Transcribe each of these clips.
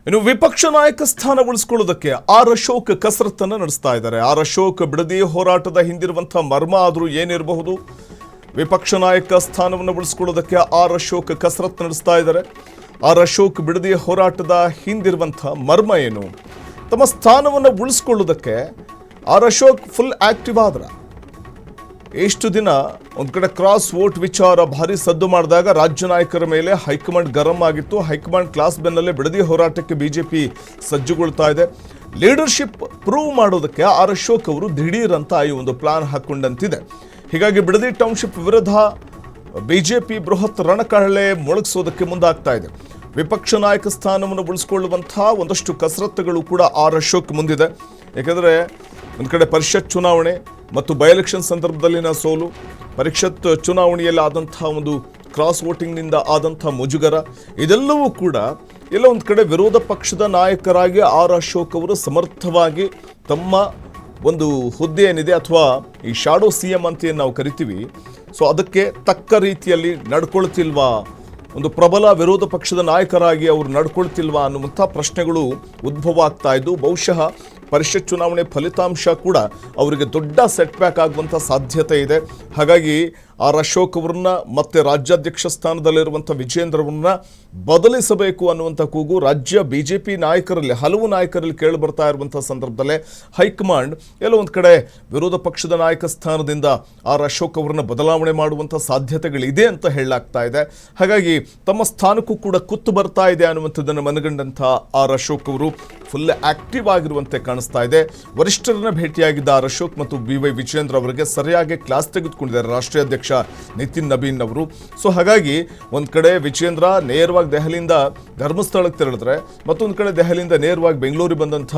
ಇನ್ನು ವಿಪಕ್ಷ ನಾಯಕ ಸ್ಥಾನ ಉಳಿಸಿಕೊಳ್ಳೋದಕ್ಕೆ ಆರ್ ಅಶೋಕ್ ಕಸರತ್ತನ್ನು ನಡೆಸ್ತಾ ಇದ್ದಾರೆ. ಆರ್ ಅಶೋಕ್ ಬಿಡದಿ ಹೋರಾಟದ ಹಿಂದಿರುವಂತಹ ಮರ್ಮ ಆದರೂ ಏನಿರಬಹುದು? ವಿಪಕ್ಷ ನಾಯಕ ಸ್ಥಾನವನ್ನು ಉಳಿಸಿಕೊಳ್ಳೋದಕ್ಕೆ ಆರ್ ಅಶೋಕ್ ಕಸರತ್ತು ನಡೆಸ್ತಾ ಇದ್ದಾರೆ. ಆರ್ ಅಶೋಕ್ ಬಿಡದಿ ಹೋರಾಟದ ಹಿಂದಿರುವಂತಹ ಮರ್ಮ ಏನು? ತಮ್ಮ ಸ್ಥಾನವನ್ನು ಉಳಿಸಿಕೊಳ್ಳೋದಕ್ಕೆ ಆರ್ ಅಶೋಕ್ ಫುಲ್ ಆಕ್ಟಿವ್ ಆದ್ರ. ಎಷ್ಟು ದಿನ ಒಂದು ಕಡೆ ಕ್ರಾಸ್ ವೋಟ್ ವಿಚಾರ ಭಾರಿ ಸದ್ದು ಮಾಡಿದಾಗ ರಾಜ್ಯ ನಾಯಕರ ಮೇಲೆ ಹೈಕಮಾಂಡ್ ಗರಂ ಆಗಿತ್ತು. ಹೈಕಮಾಂಡ್ ಕ್ಲಾಸ್ ಬೆನ್ನಲ್ಲೇ ಬಿಡದಿ ಹೋರಾಟಕ್ಕೆ ಬಿಜೆಪಿ ಸಜ್ಜುಗೊಳ್ತಾ ಇದೆ. ಲೀಡರ್ಶಿಪ್ ಪ್ರೂವ್ ಮಾಡೋದಕ್ಕೆ ಆರ್ ಅಶೋಕ್ ಅವರು ದಿಢೀರ್ ಅಂತ ಈ ಒಂದು ಪ್ಲಾನ್ ಹಾಕೊಂಡಂತಿದೆ. ಹೀಗಾಗಿ ಬಿಡದಿ ಟೌನ್ಶಿಪ್ ವಿರುದ್ಧ ಬಿಜೆಪಿ ಬೃಹತ್ ರಣಕಹಳೆ ಮೊಳಗಿಸೋದಕ್ಕೆ ಮುಂದಾಗ್ತಾ ಇದೆ. ವಿಪಕ್ಷ ನಾಯಕ ಸ್ಥಾನವನ್ನು ಉಳಿಸಿಕೊಳ್ಳುವಂತಹ ಒಂದಷ್ಟು ಕಸರತ್ತುಗಳು ಕೂಡ ಆರ್ ಅಶೋಕ್ ಮುಂದಿದೆ. ಯಾಕೆಂದರೆ ಒಂದು ಕಡೆ ಪರಿಷತ್ ಚುನಾವಣೆ ಮತ್ತು ಬೈ ಎಲೆಕ್ಷನ್ ಸಂದರ್ಭದಲ್ಲಿನ ಸೋಲು, ಪರಿಷತ್ ಚುನಾವಣೆಯಲ್ಲಿ ಆದಂತಹ ಒಂದು ಕ್ರಾಸ್ ವೋಟಿಂಗ್ನಿಂದ ಆದಂಥ ಮುಜುಗರ, ಇದೆಲ್ಲವೂ ಕೂಡ ಎಲ್ಲ ಒಂದು ಕಡೆ ವಿರೋಧ ಪಕ್ಷದ ನಾಯಕರಾಗಿ ಆರ್ ಅಶೋಕ್ ಅವರು ಸಮರ್ಥವಾಗಿ ತಮ್ಮ ಒಂದು ಹುದ್ದೆ ಏನಿದೆ ಅಥವಾ ಈ ಶಾಡೋ CM ಅಂತ ನಾವು ಕರಿತೀವಿ, ಸೊ ಅದಕ್ಕೆ ತಕ್ಕ ರೀತಿಯಲ್ಲಿ ನಡ್ಕೊಳ್ತಿಲ್ವಾ, ಒಂದು ಪ್ರಬಲ ವಿರೋಧ ಪಕ್ಷದ ನಾಯಕರಾಗಿ ಅವರು ನಡ್ಕೊಳ್ತಿಲ್ವಾ ಅನ್ನುವಂಥ ಪ್ರಶ್ನೆಗಳು ಉದ್ಭವ ಆಗ್ತಾ ಇದ್ದು, ಬಹುಶಃ ಪರಿಷತ್ ಚುನಾವಣೆ ಫಲಿತಾಂಶ ಕೂಡ ಅವರಿಗೆ ದೊಡ್ಡ ಸೆಟ್ ಬ್ಯಾಕ್ ಆಗುವಂಥ ಸಾಧ್ಯತೆ ಇದೆ. ಹಾಗಾಗಿ ಆರ್ ಅಶೋಕ್ ಅವರನ್ನ ಮತ್ತೆ ರಾಜ್ಯಾಧ್ಯಕ್ಷ ಸ್ಥಾನದಲ್ಲಿರುವಂಥ ವಿಜೇಂದ್ರವರನ್ನ ಬದಲಿಸಬೇಕು ಅನ್ನುವಂಥ ಕೂಗು ರಾಜ್ಯ ಬಿಜೆಪಿ ನಾಯಕರಲ್ಲಿ, ಹಲವು ನಾಯಕರಲ್ಲಿ ಕೇಳಿ ಬರ್ತಾ ಇರುವಂಥ ಸಂದರ್ಭದಲ್ಲೇ ಹೈಕಮಾಂಡ್ ಎಲ್ಲ ಒಂದು ಕಡೆ ವಿರೋಧ ಪಕ್ಷದ ನಾಯಕ ಸ್ಥಾನದಿಂದ ಆರ್ ಅಶೋಕ್ ಅವರನ್ನ ಬದಲಾವಣೆ ಮಾಡುವಂಥ ಸಾಧ್ಯತೆಗಳಿದೆ ಅಂತ ಹೇಳಲಾಗ್ತಾ ಇದೆ. ಹಾಗಾಗಿ ತಮ್ಮ ಸ್ಥಾನಕ್ಕೂ ಕೂಡ ಕುತ್ತು ಬರ್ತಾ ಇದೆ ಅನ್ನುವಂಥದ್ದನ್ನು ಮನಗಂಡಂಥ ಆರ್ ಅಶೋಕ್ ಅವರು ಫುಲ್ ಆಕ್ಟಿವ್ ಆಗಿರುವಂತೆ ಕಾಣಿಸ್ತಾ ಇದೆ. ವರಿಷ್ಠರನ್ನ ಭೇಟಿಯಾಗಿದ್ದ ಆರ್ ಅಶೋಕ್ ಮತ್ತು BY ವಿಜೇಂದ್ರ ಅವರಿಗೆ ಸರಿಯಾಗಿ ಕ್ಲಾಸ್ ತೆಗೆದುಕೊಂಡಿದ್ದಾರೆ ರಾಷ್ಟ್ರೀಯ ಅಧ್ಯಕ್ಷ ನಿತಿನ್ ನಬೀನ್ ಅವರು. ಸೊ ಹಾಗಾಗಿ ಒಂದು ಕಡೆ ವಿಜೇಂದ್ರ ನೇರವಾಗಿ ದೆಹಲಿಯಿಂದ ಧರ್ಮಸ್ಥಳಕ್ಕೆ ತೆರಳಿದ್ರೆ, ಮತ್ತೊಂದು ಕಡೆ ದೆಹಲಿಯಿಂದ ನೇರವಾಗಿ ಬೆಂಗಳೂರಿಗೆ ಬಂದಂಥ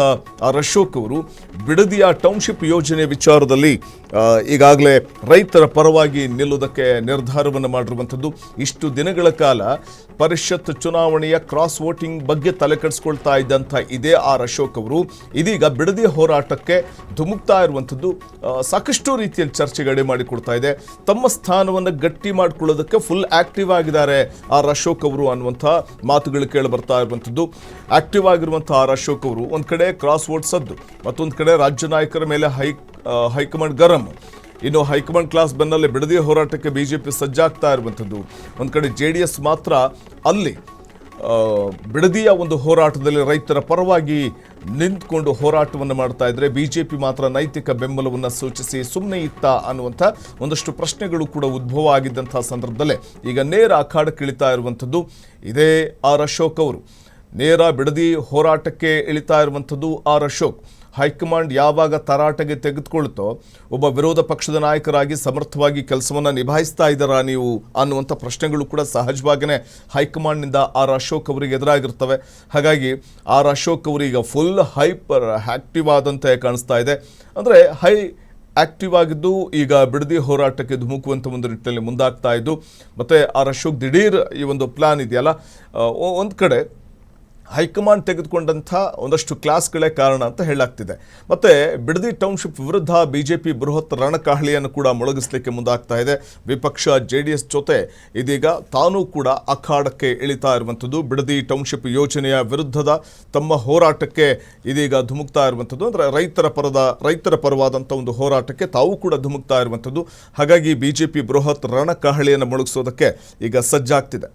ಆರ್ ಅಶೋಕ್ ಅವರು ಬಿಡದಿಯ ಟೌನ್ಶಿಪ್ ಯೋಜನೆ ವಿಚಾರದಲ್ಲಿ ಈಗಾಗಲೇ ರೈತರ ಪರವಾಗಿ ನಿಲ್ಲುವುದಕ್ಕೆ ನಿರ್ಧಾರವನ್ನು ಮಾಡಿರುವಂಥದ್ದು. ಇಷ್ಟು ದಿನಗಳ ಕಾಲ ಪರಿಷತ್ ಚುನಾವಣೆಯ ಕ್ರಾಸ್ ವೋಟಿಂಗ್ ಬಗ್ಗೆ ತಲೆ ಕೆಡಿಸ್ಕೊಳ್ತಾ ಇದ್ದಂಥ ಇದೇ ಆರ್ ಅಶೋಕ್ ಅವರು ಇದೀಗ ಬಿಡದಿ ಹೋರಾಟಕ್ಕೆ ಧುಮುಕ್ತಾ ಇರುವಂಥದ್ದು ಸಾಕಷ್ಟು ರೀತಿಯಲ್ಲಿ ಚರ್ಚೆಗೆ ಮಾಡಿಕೊಡ್ತಾ ಇದೆ. ತಮ್ಮ ಸ್ಥಾನವನ್ನು ಗಟ್ಟಿ ಮಾಡಿಕೊಳ್ಳೋದಕ್ಕೆ ಫುಲ್ ಆಕ್ಟಿವ್ ಆಗಿದ್ದಾರೆ ಆರ್ ಅಶೋಕ್ ಅವರು ಅನ್ನುವಂಥ ಮಾತುಗಳು ಕೇಳಿ ಬರ್ತಾ ಇರುವಂಥದ್ದು. ಆಕ್ಟಿವ್ ಆಗಿರುವಂಥ ಆರ್ ಅಶೋಕ್ ಅವರು ಒಂದು ಕಡೆ ಕ್ರಾಸ್ ವೋಟ್ ಸದ್ದು, ಮತ್ತೊಂದು ಕಡೆ ರಾಜ್ಯ ನಾಯಕರ ಮೇಲೆ ಹೈಕಮಾಂಡ್ ಗರಂ. ಇನ್ನು ಹೈಕಮಾಂಡ್ ಕ್ಲಾಸ್ ಬೆನ್ನಲ್ಲೇ ಬಿಡದಿ ಹೋರಾಟಕ್ಕೆ ಬಿಜೆಪಿ ಸಜ್ಜಾಗ್ತಾ ಇರುವಂಥದ್ದು. ಒಂದು ಕಡೆ JDS ಮಾತ್ರ ಅಲ್ಲಿ ಬಿಡದಿಯ ಒಂದು ಹೋರಾಟದಲ್ಲಿ ರೈತರ ಪರವಾಗಿ ನಿಂತ್ಕೊಂಡು ಹೋರಾಟವನ್ನು ಮಾಡ್ತಾ ಇದ್ರೆ, ಬಿಜೆಪಿ ಮಾತ್ರ ನೈತಿಕ ಬೆಂಬಲವನ್ನು ಸೂಚಿಸಿ ಸುಮ್ಮನೆ ಇತ್ತ ಅನ್ನುವಂಥ ಒಂದಷ್ಟು ಪ್ರಶ್ನೆಗಳು ಕೂಡ ಉದ್ಭವ ಆಗಿದ್ದಂಥ ಸಂದರ್ಭದಲ್ಲೇ ಈಗ ನೇರ ಅಖಾಡಕ್ಕೆ ಇಳಿತಾ ಇರುವಂಥದ್ದು ಇದೇ ಆರ್ ಅಶೋಕ್ ಅವರು. ನೇರ ಬಿಡದಿ ಹೋರಾಟಕ್ಕೆ ಇಳಿತಾ ಇರುವಂಥದ್ದು ಆರ್ ಅಶೋಕ್. ಹೈಕಮಾಂಡ್ ಯಾವಾಗ ತರಾಟೆಗೆ ತೆಗೆದುಕೊಳ್ತೋ, ಒಬ್ಬ ವಿರೋಧ ಪಕ್ಷದ ನಾಯಕರಾಗಿ ಸಮರ್ಥವಾಗಿ ಕೆಲಸವನ್ನು ನಿಭಾಯಿಸ್ತಾ ಇದ್ದಾರಾ ನೀವು ಅನ್ನುವಂಥ ಪ್ರಶ್ನೆಗಳು ಕೂಡ ಸಹಜವಾಗಿಯೇ ಹೈಕಮಾಂಡ್ನಿಂದ ಆರ್ ಅಶೋಕ್ ಅವರಿಗೆ ಎದುರಾಗಿರ್ತವೆ. ಹಾಗಾಗಿ ಆರ್ ಅಶೋಕ್ ಅವರೀಗ ಫುಲ್ ಹೈಪರ್ ಆಕ್ಟಿವ್ ಆದಂತೆ ಕಾಣಿಸ್ತಾ ಇದೆ. ಅಂದರೆ ಆಕ್ಟಿವ್ ಆಗಿದ್ದು ಈಗ ಬಿಡದಿ ಹೋರಾಟಕ್ಕೆ ಧುಮುಕುವಂಥ ಒಂದು ನಿಟ್ಟಿನಲ್ಲಿ ಮುಂದಾಗ್ತಾ ಇದ್ದು, ಮತ್ತು ಆರ್ ಅಶೋಕ್ ದಿಢೀರ್ ಈ ಒಂದು ಪ್ಲಾನ್ ಇದೆಯಲ್ಲ, ಒಂದು ಕಡೆ ಹೈಕಮಾಂಡ್ ತೆಗೆದುಕೊಂಡಂಥ ಒಂದಷ್ಟು ಕ್ಲಾಸ್ಗಳೇ ಕಾರಣ ಅಂತ ಹೇಳಲಾಗ್ತಿದೆ. ಮತ್ತು ಬಿಡದಿ ಟೌನ್ಶಿಪ್ ವಿರುದ್ಧ ಬಿಜೆಪಿ ಬೃಹತ್ ರಣಕಹಳೆಯನ್ನು ಕೂಡ ಮೊಳಗಿಸಲಿಕ್ಕೆ ಮುಂದಾಗ್ತಾ ಇದೆ. ವಿಪಕ್ಷ JDS ಜೊತೆ ಇದೀಗ ತಾನೂ ಕೂಡ ಅಖಾಡಕ್ಕೆ ಇಳಿತಾ ಇರುವಂಥದ್ದು. ಬಿಡದಿ ಟೌನ್ಶಿಪ್ ಯೋಜನೆಯ ವಿರುದ್ಧದ ತಮ್ಮ ಹೋರಾಟಕ್ಕೆ ಇದೀಗ ಧುಮುಕ್ತಾ ಇರುವಂಥದ್ದು. ಅಂದರೆ ರೈತರ ಪರವಾದಂಥ ಒಂದು ಹೋರಾಟಕ್ಕೆ ತಾವು ಕೂಡ ಧುಮುಕ್ತಾ ಇರುವಂಥದ್ದು. ಹಾಗಾಗಿ ಬಿಜೆಪಿ ಬೃಹತ್ ರಣಕಹಳೆಯನ್ನು ಮೊಳಗಿಸೋದಕ್ಕೆ ಈಗ ಸಜ್ಜಾಗ್ತಿದೆ.